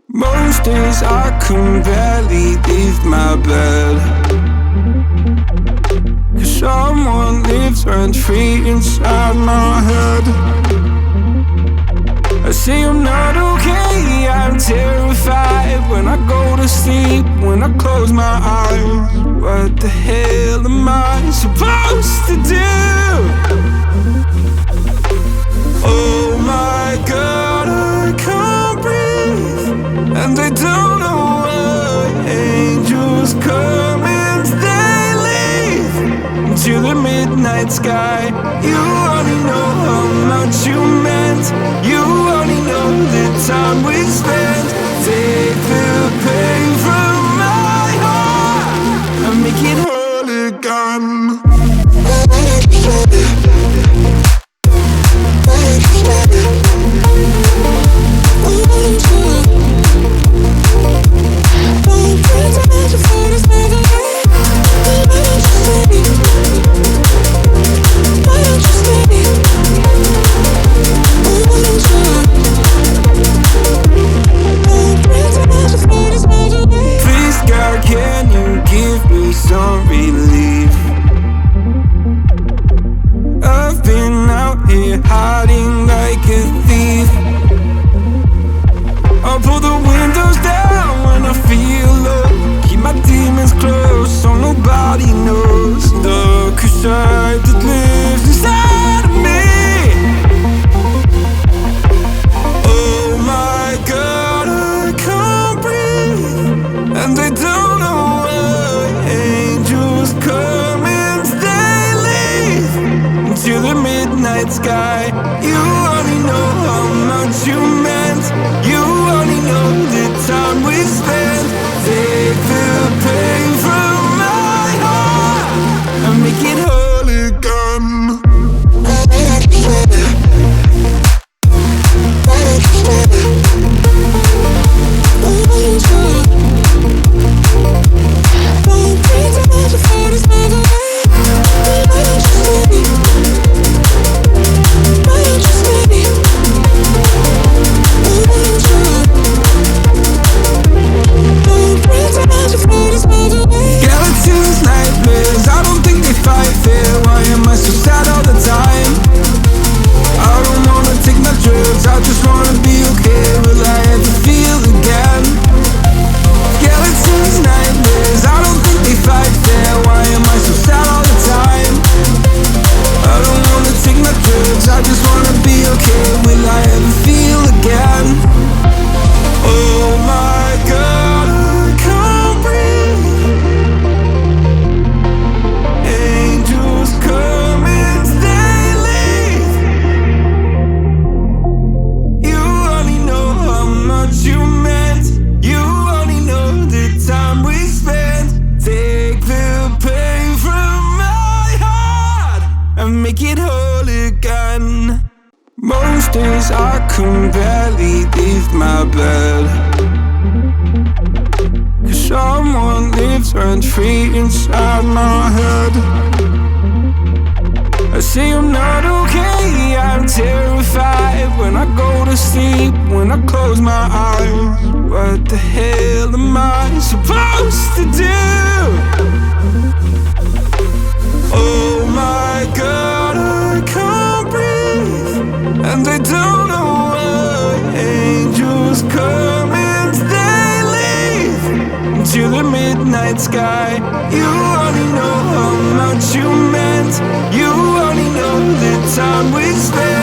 Most days I can barely leave my bed, 'cause someone lives rent-free inside my head. I say I'm not okay, I'm terrified when I go to sleep, when I close my eyes. What the hell am I supposed to do? Oh my God, I can't breathe, and I don't know why. Angels come and they leave into the midnight sky. You only know how much you meant. You only know the time we spent. Take the pain from my heart and make it whole again. Please God, can you give me some relief? I've been out here hiding like a thief. I'll pull the windows down when I feel low. Keep my demons close so nobody knows the side that lives inside of me. Oh my God, I can't breathe, and I don't know why. Angels come and they leave into the midnight sky. You only know how much you meant. You only know the time we spent. Take the pain from my heart and make it whole again. Skeletons, nightmares, I don't think they fight fair. Why am I so sad all the time? I don't wanna take my drugs, I just wanna be okay. Will I ever feel again? Skeletons, nightmares, I don't think they fight fair. Why am I so sad all the time? I don't wanna take my drugs, I just wanna be okay. Will I ever feel again? Oh my God, I can't breathe. Angels come and they leave. You only know how much you meant. You only know the time we spent. Take the pain from my heart and make it whole again. Most days I can barely leave my bed, 'cause someone lives rent-free inside my head. I say I'm not okay, I'm terrified when I go to sleep, when I close my eyes. What the hell am I supposed to do? Oh my God, I can't breathe, and I don't know why. Angels come and they leave into the midnight sky. You only know how much you meant. You only know the time we spent.